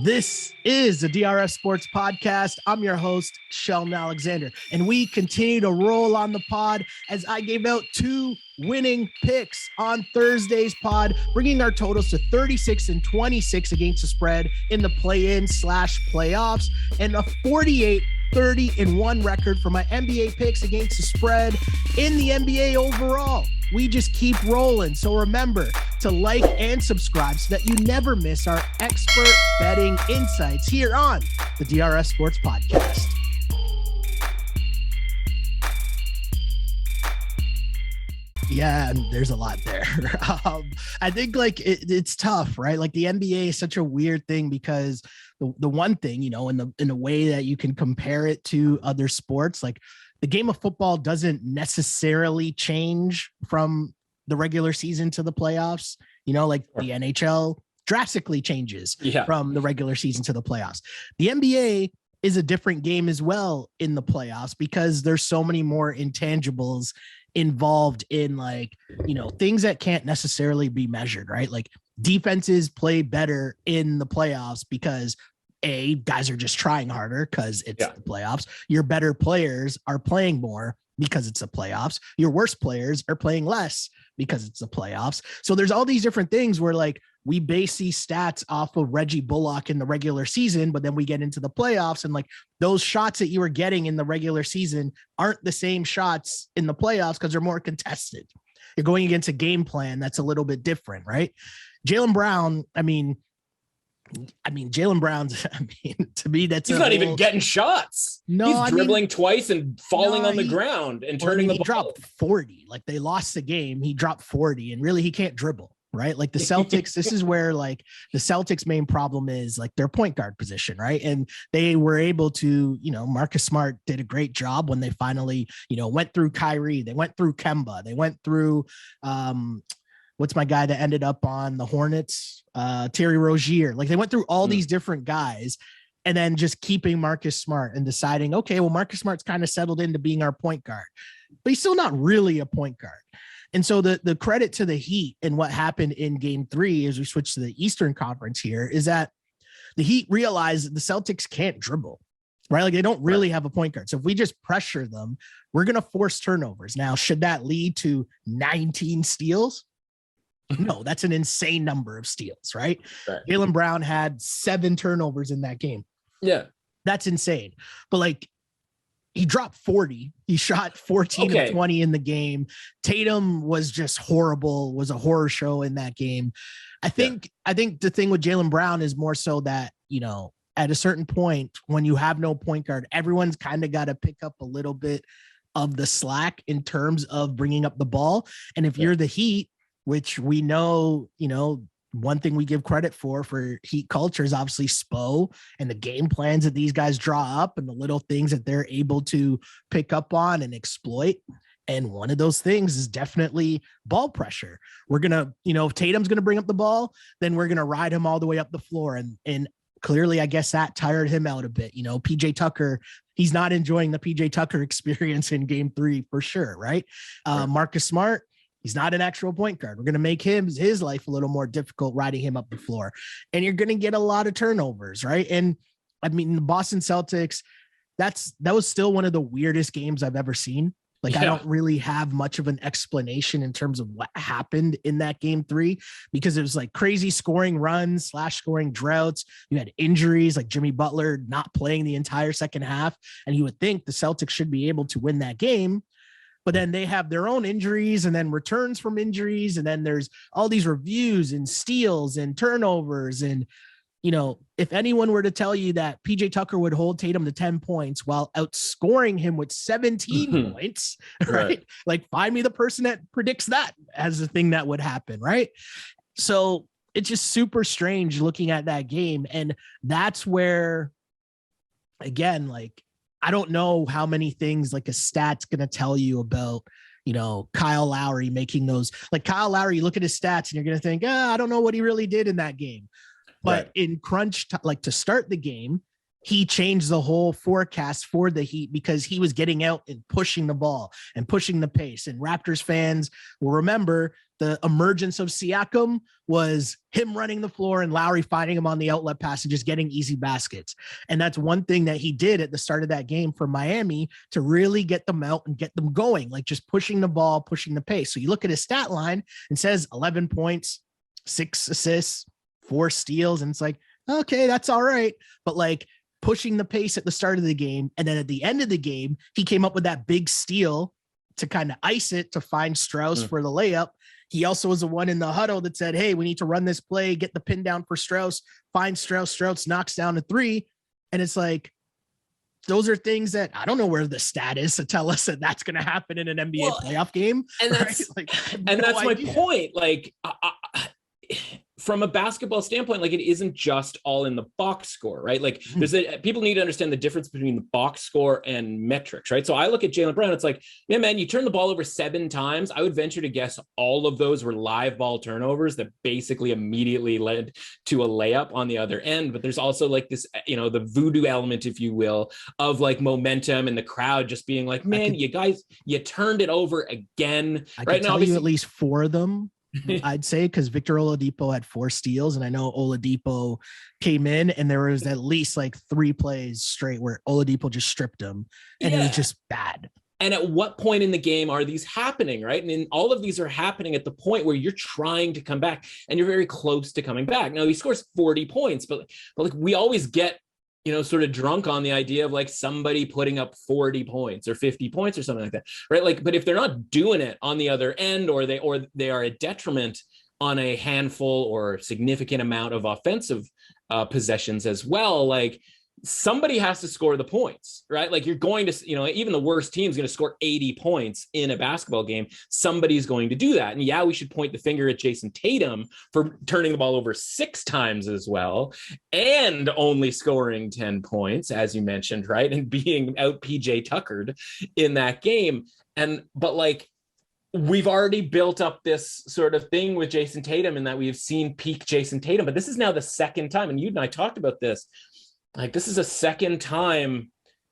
This is the DRS Sports Podcast. I'm your host, Sheldon Alexander, and we continue to roll on the pod as I gave out 2 winning picks on Thursday's pod, bringing our totals to 36 and 26 against the spread in the play-in/playoffs, and a 48-30-1 record for my NBA picks against the spread in the NBA overall. We just keep rolling. So remember to like and subscribe so that you never miss our expert betting insights here on the DRS Sports Podcast. Yeah, and there's a lot there. I think it's tough, right? Like the NBA is such a weird thing because the one thing, in a way that you can compare it to other sports, like the game of football doesn't necessarily change from the regular season to the playoffs, the NHL drastically changes from the regular season to the playoffs. The NBA is a different game as well in the playoffs because there's so many more intangibles involved in things that can't necessarily be measured, right? Like defenses play better in the playoffs because guys are just trying harder because it's the playoffs. Your better players are playing more because it's the playoffs. Your worst players are playing less because it's the playoffs. So there's all these different things where we base these stats off of Reggie Bullock in the regular season, but then we get into the playoffs and those shots that you were getting in the regular season aren't the same shots in the playoffs because they're more contested. You're going against a game plan that's a little bit different, right? Jaylen Brown, Jaylen Brown's, to me, he's not even getting shots. No, he's dribbling twice and falling on the ground and turning the ball. He dropped 40. They lost the game. He dropped 40 and really he can't dribble, right? The Celtics, this is where the Celtics main problem is their point guard position, right? And they were able to, Marcus Smart did a great job when they finally, went through Kyrie, they went through Kemba, they went through, what's my guy that ended up on the Hornets? Terry Rozier. They went through all these different guys and then just keeping Marcus Smart and deciding, okay, well, Marcus Smart's kind of settled into being our point guard, but he's still not really a point guard. And so the credit to the Heat and what happened in game 3 as we switch to the Eastern Conference here is that the Heat realized that the Celtics can't dribble, right? They don't really have a point guard. So if we just pressure them, we're going to force turnovers. Now, should that lead to 19 steals? No, that's an insane number of steals, right? Jaylen Brown had 7 turnovers in that game. Yeah. That's insane. But he dropped 40. He shot 14 of 20 in the game. Tatum was just horrible, was a horror show in that game. I think the thing with Jaylen Brown is more so that, at a certain point when you have no point guard, everyone's kind of got to pick up a little bit of the slack in terms of bringing up the ball. And if you're the Heat, which we know, one thing we give credit for Heat culture is obviously Spo and the game plans that these guys draw up and the little things that they're able to pick up on and exploit. And one of those things is definitely ball pressure. We're going to, if Tatum's going to bring up the ball, then we're going to ride him all the way up the floor. And clearly, I guess that tired him out a bit. PJ Tucker, he's not enjoying the PJ Tucker experience in game 3 for sure. Right. Marcus Smart, he's not an actual point guard. We're going to make his life a little more difficult riding him up the floor. And you're going to get a lot of turnovers, right? And the Boston Celtics, that was still one of the weirdest games I've ever seen. I don't really have much of an explanation in terms of what happened in that game 3 because it was crazy scoring runs / scoring droughts. You had injuries like Jimmy Butler not playing the entire second half. And you would think the Celtics should be able to win that game. But then they have their own injuries and then returns from injuries. And then there's all these reviews and steals and turnovers. And, if anyone were to tell you that PJ Tucker would hold Tatum to 10 points while outscoring him with 17 points, right? Find me the person that predicts that as the thing that would happen, right? So it's just super strange looking at that game. And that's where, again, I don't know how many things a stat's going to tell you about, Kyle Lowry making those. Kyle Lowry, you look at his stats and you're going to think, I don't know what he really did in that game. But in crunch, to start the game, he changed the whole forecast for the Heat because he was getting out and pushing the ball and pushing the pace. And Raptors fans will remember The emergence of Siakam was him running the floor and Lowry finding him on the outlet pass and just getting easy baskets. And that's one thing that he did at the start of that game for Miami to really get them out and get them going, like just pushing the ball, pushing the pace. So you look at his stat line and says 11 points, 6 assists, 4 steals. And it's like, okay, that's all right. But like pushing the pace at the start of the game. And then at the end of the game, he came up with that big steal to kind of ice it to find Strauss for the layup. He also was the one in the huddle that said, hey, we need to run this play, get the pin down for Strauss, find Strauss. Strauss knocks down a 3. And it's like, those are things that I don't know where the stat is to tell us that that's going to happen in an NBA playoff game. And right? that's, like, and that's my point. Like, from a basketball standpoint, like it isn't just all in the box score, right? Like people need to understand the difference between the box score and metrics, right? So I look at Jaylen Brown, it's like, yeah, man, you turn the ball over 7 times. I would venture to guess all of those were live ball turnovers that basically immediately led to a layup on the other end. But there's also like this, the voodoo element, if you will, of like momentum and the crowd just being like, man, you guys, you turned it over again. I can tell you at least 4 of them. I'd say, because Victor Oladipo had 4 steals, and I know Oladipo came in and there was at least like 3 plays straight where Oladipo just stripped him and it was just bad. And at what point in the game are these happening, right? And all of these are happening at the point where you're trying to come back and you're very close to coming back. Now he scores 40 points, but like we always get sort of drunk on the idea of like somebody putting up 40 points or 50 points or something like that, right? Like, but if they're not doing it on the other end, or they are a detriment on a handful or significant amount of offensive possessions as well, like somebody has to score the points, right? Like you're going to, even the worst team is going to score 80 points in a basketball game. Somebody's going to do that. And yeah, we should point the finger at Jason Tatum for turning the ball over 6 times as well, and only scoring 10 points, as you mentioned, right? And being out PJ Tuckered in that game. But like, we've already built up this sort of thing with Jason Tatum in that we've seen peak Jason Tatum, but this is now the second time. And you and I talked about this. Like, this is a second time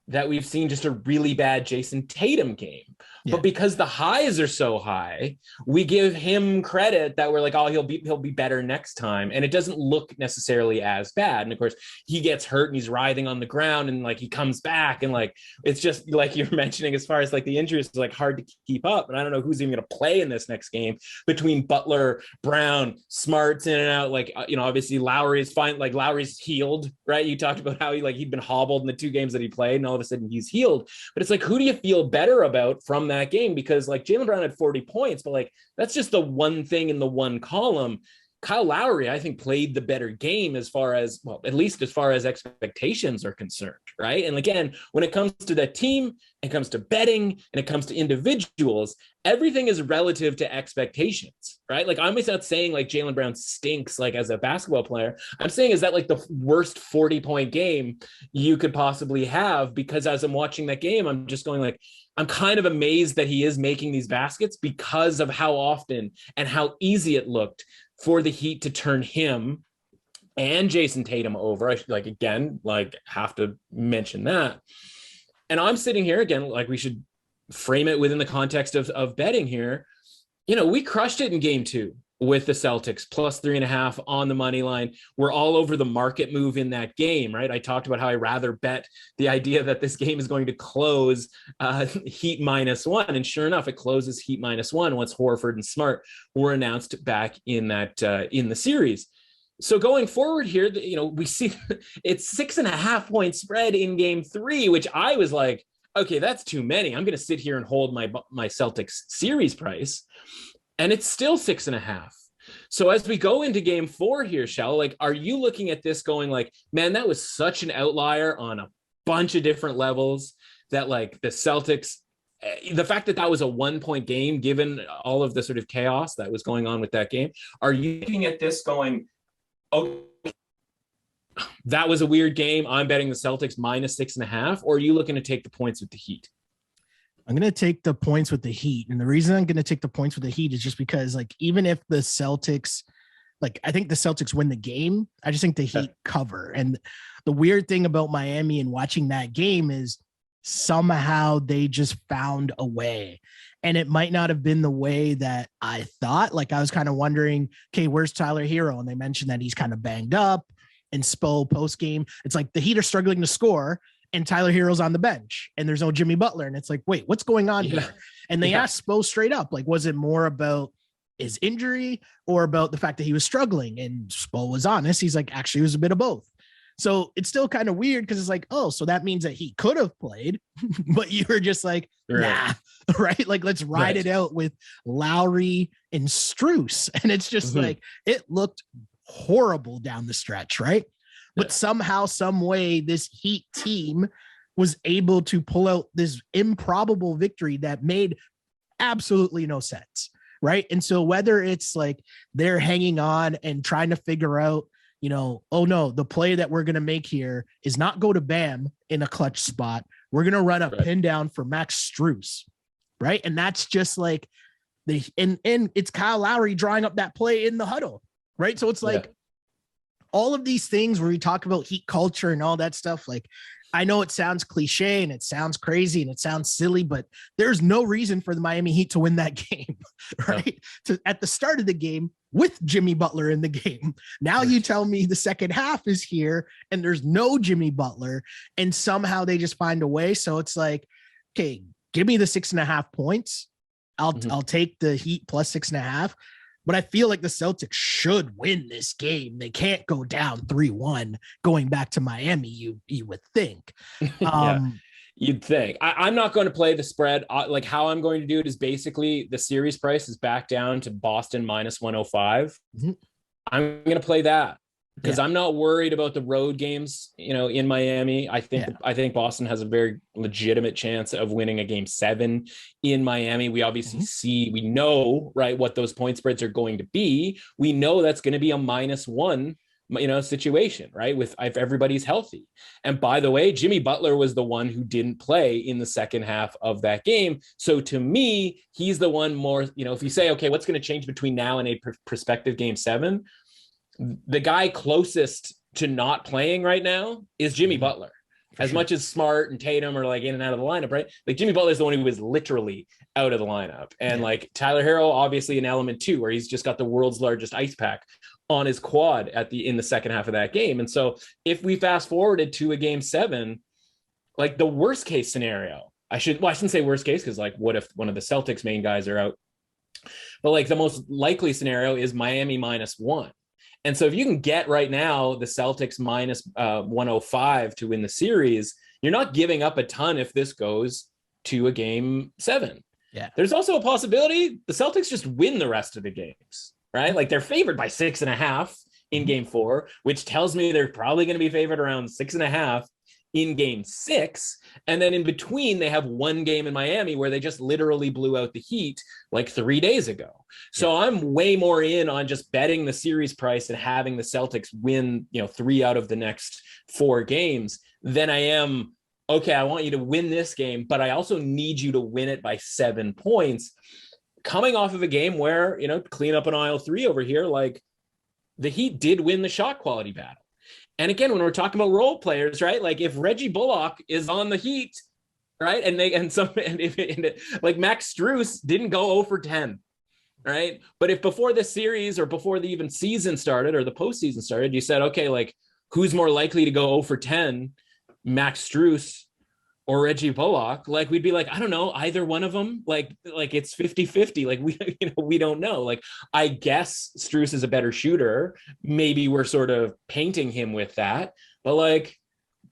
that we've seen just a really bad Jason Tatum game. Yeah. But because the highs are so high, we give him credit that we're like, oh, he'll be better next time. And it doesn't look necessarily as bad. And of course, he gets hurt and he's writhing on the ground and like he comes back. And like, it's just like you're mentioning, as far as like the injuries, it's like hard to keep up. And I don't know who's even going to play in this next game between Butler, Brown, Smart's in and out. Like, obviously Lowry's fine. Like Lowry's healed, right? You talked about how he'd been hobbled in the 2 games that he played, and all of a sudden he's healed. But it's like, who do you feel better about from that game? Because like Jaylen Brown had 40 points, but like that's just the one thing in the one column. Kyle Lowry, I think, played the better game as far as, well, at least as far as expectations are concerned, right? And again, when it comes to the team, it comes to betting, and it comes to individuals, everything is relative to expectations, right? Like, I'm not saying like Jaylen Brown stinks like as a basketball player. I'm saying is that like the worst 40-point game you could possibly have, because as I'm watching that game, I'm just going like, I'm kind of amazed that he is making these baskets because of how often and how easy it looked for the Heat to turn him and Jason Tatum over. I should, have to mention that. And I'm sitting here again, like we should frame it within the context of betting here. We crushed it in game 2 with the Celtics, plus 3.5 on the money line. We're all over the market move in that game, right? I talked about how I rather bet the idea that this game is going to close Heat -1. And sure enough, it closes Heat -1 once Horford and Smart were announced back in that in the series. So going forward here, we see it's 6.5-point spread in game 3, which I was like, okay, that's too many. I'm going to sit here and hold my Celtics series price. And it's still 6.5. So as we go into game 4 here, Shell, like, are you looking at this going like, man, that was such an outlier on a bunch of different levels that like the Celtics, the fact that was a 1-point game, given all of the sort of chaos that was going on with that game, are you looking at this going, okay, that was a weird game, I'm betting the Celtics -6.5, or are you looking to take the points with the Heat? I'm going to take the points with the Heat. And the reason I'm going to take the points with the Heat is just because, like, even if the Celtics, like, I think the Celtics win the game, I just think the Heat cover. And the weird thing about Miami and watching that game is somehow they just found a way. And it might not have been the way that I thought. Like I was kind of wondering, okay, where's Tyler Hero? And they mentioned that he's kind of banged up. And Spo post game, it's like the Heat are struggling to score, and Tyler Hero's on the bench, and there's no Jimmy Butler, and it's like, wait, what's going on here? And they asked Spo straight up, like, was it more about his injury or about the fact that he was struggling? And Spo was honest. He's like, actually, it was a bit of both. So it's still kind of weird because it's like, oh, so that means that he could have played, but you were just like, nah, right? Like, let's ride it out with Lowry and Strus. And it's just like, it looked horrible down the stretch, right? But somehow, some way, this Heat team was able to pull out this improbable victory that made absolutely no sense, right? And so whether it's like they're hanging on and trying to figure out, you know, oh no, the play that we're going to make here is not go to Bam in a clutch spot. We're going to run a pin down for Max Strus, right? And that's just like and it's Kyle Lowry drawing up that play in the huddle. Right. So it's like all of these things where we talk about Heat culture and all that stuff. Like, I know it sounds cliche and it sounds crazy and it sounds silly, but there's no reason for the Miami Heat to win that game. Right. At the start of the game with Jimmy Butler in the game. Now you tell me the second half is here and there's no Jimmy Butler and somehow they just find a way. So it's like, okay, give me the 6.5 points. I'll take the Heat plus 6.5. But I feel like the Celtics should win this game. They can't go down 3-1 going back to Miami, you would think. You'd think. I'm not going to play the spread. Like how I'm going to do it is basically the series price is back down to Boston minus 105. I'm going to play that because I'm not worried about the road games, you know, in Miami. I think Boston has a very legitimate chance of winning a game 7 in Miami. We obviously we know, right, what those point spreads are going to be. We know that's going to be a -1, you know, situation, right? If everybody's healthy. And by the way, Jimmy Butler was the one who didn't play in the second half of that game. So to me, he's the one more, you know, if you say, okay, what's going to change between now and a prospective game 7? The guy closest to not playing right now is Jimmy Butler. As much as Smart and Tatum are like in and out of the lineup, right? Like Jimmy Butler is the one who was literally out of the lineup. And like Tyler Hero, obviously an element too, where he's just got the world's largest ice pack on his quad in the second half of that game. And so if we fast forwarded to a game 7, like the worst case scenario, I shouldn't say worst case, because like what if one of the Celtics main guys are out? But like the most likely scenario is Miami -1. And so if you can get right now the Celtics minus 105 to win the series, you're not giving up a ton if this goes to a game 7. Yeah. There's also a possibility the Celtics just win the rest of the games, right? Like they're favored by 6.5 in game 4, which tells me they're probably going to be favored around 6.5 in game 6. And then in between, they have one game in Miami where they just literally blew out the Heat like 3 days ago. So I'm way more in on just betting the series price and having the Celtics win, you know, 3 out of the next 4 games than I am, okay, I want you to win this game, but I also need you to win it by 7 points. Coming off of a game where, you know, clean up an aisle 3 over here, like the Heat did win the shot quality battle. And again, when we're talking about role players, right? Like if Reggie Bullock is on the Heat, right? And like Max Strus didn't go 0 for 10, right? But if before this series or before the even season started or the postseason started, you said, okay, like who's more likely to go 0 for 10, Max Strus or Reggie Bullock? Like we'd be like, I don't know, either one of them. Like it's 50-50. Like we don't know. Like I guess Strus is a better shooter. Maybe we're sort of painting him with that. But like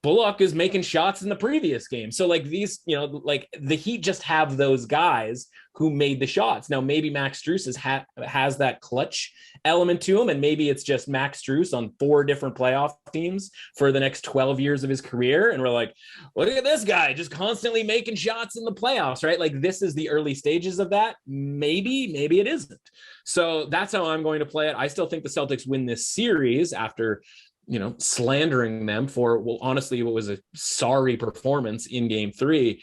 Bullock is making shots in the previous game. So like these, you know, like the Heat just have those guys who made the shots. Now maybe Max Strus has that clutch element to him, and maybe it's just Max Strus on 4 different playoff teams for the next 12 years of his career. And we're like, look at this guy just constantly making shots in the playoffs, right? Like this is the early stages of that. Maybe it isn't. So that's how I'm going to play it. I still think the Celtics win this series after, you know, slandering them for, well, honestly, what was a sorry performance in game 3.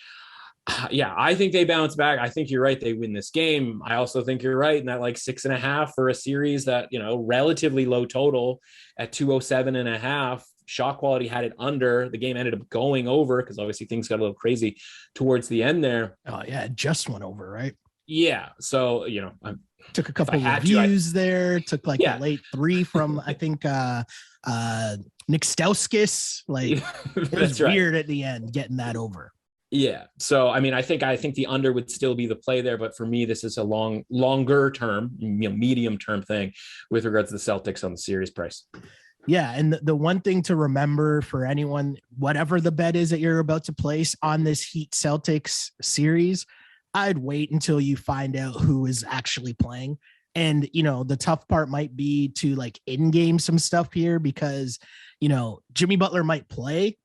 Yeah, I think they bounce back. I think you're right. They win this game. I also think you're right in that like 6.5 for a series that, you know, relatively low total at 207.5. Shot quality had it under. The game ended up going over because obviously things got a little crazy towards the end there. Oh yeah, it just went over, right? Yeah. So, you know, took a couple of views there, took like a late 3 from, I think, Nick Stauskas. Like, it was weird at the end getting that over. Yeah. So, I mean, I think the under would still be the play there, but for me, this is a longer term, medium term thing with regards to the Celtics on the series price. Yeah. And the one thing to remember for anyone, whatever the bet is that you're about to place on this Heat Celtics series, I'd wait until you find out who is actually playing. And, you know, the tough part might be to like in-game some stuff here because, you know, Jimmy Butler might play.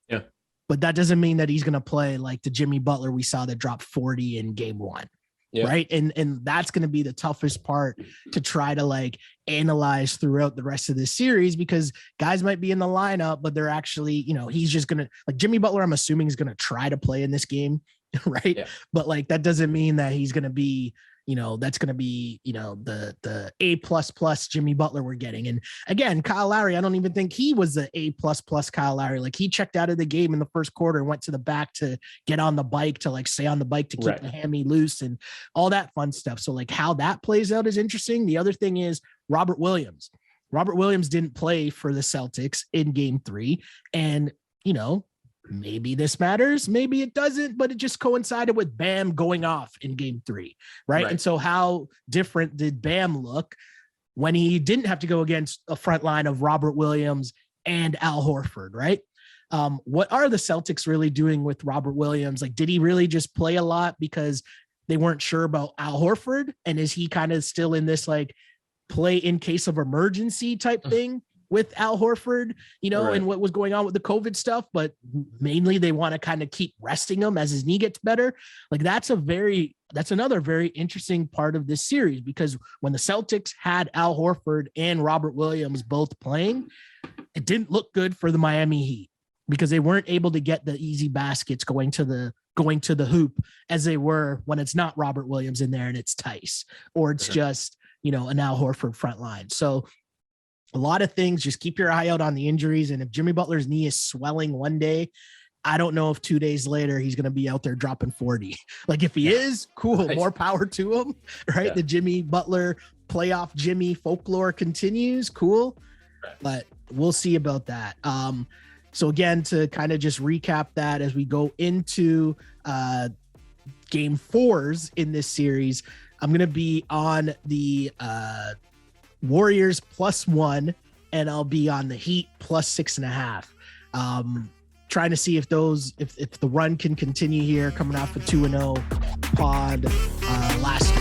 Yeah. But that doesn't mean that he's going to play like the Jimmy Butler we saw that dropped 40 in game 1. Yeah. Right. And that's going to be the toughest part to try to like analyze throughout the rest of this series, because guys might be in the lineup, but they're actually, you know, he's just going to, like, Jimmy Butler, I'm assuming, is going to try to play in this game. Right. Yeah. But like, that doesn't mean that he's going to be, you know, that's going to be, you know, the A++ Jimmy Butler we're getting. And again, Kyle Lowry, I don't even think he was the A++ Kyle Lowry. Like, he checked out of the game in the first quarter and went to the back to get on the bike, to like stay on the bike to keep the hammy loose and all that fun stuff. So like how that plays out is interesting. The other thing is Robert Williams. Robert Williams didn't play for the Celtics in game 3. And, you know, maybe this matters, maybe it doesn't, but it just coincided with Bam going off in game 3, right? And so how different did Bam look when he didn't have to go against a front line of Robert Williams and Al Horford, right? What are the Celtics really doing with Robert Williams? Like, did he really just play a lot because they weren't sure about Al Horford? And is he kind of still in this like play in case of emergency type thing with Al Horford, you know, and what was going on with the COVID stuff, but mainly they want to kind of keep resting him as his knee gets better. Like, that's another very interesting part of this series, because when the Celtics had Al Horford and Robert Williams both playing, it didn't look good for the Miami Heat because they weren't able to get the easy baskets going to the hoop as they were when it's not Robert Williams in there and it's Tice, or it's just, you know, an Al Horford front line. So a lot of things, just keep your eye out on the injuries. And if Jimmy Butler's knee is swelling one day, I don't know if 2 days later he's going to be out there dropping 40. Like, if he is, cool, more power to him, right? The Jimmy Butler playoff Jimmy folklore continues, cool. But we'll see about that. So again, to kind of just recap that as we go into game 4s in this series, I'm going to be on the Warriors +1, and I'll be on the Heat +6.5. Trying to see if the run can continue here, coming off a 2-0 pod last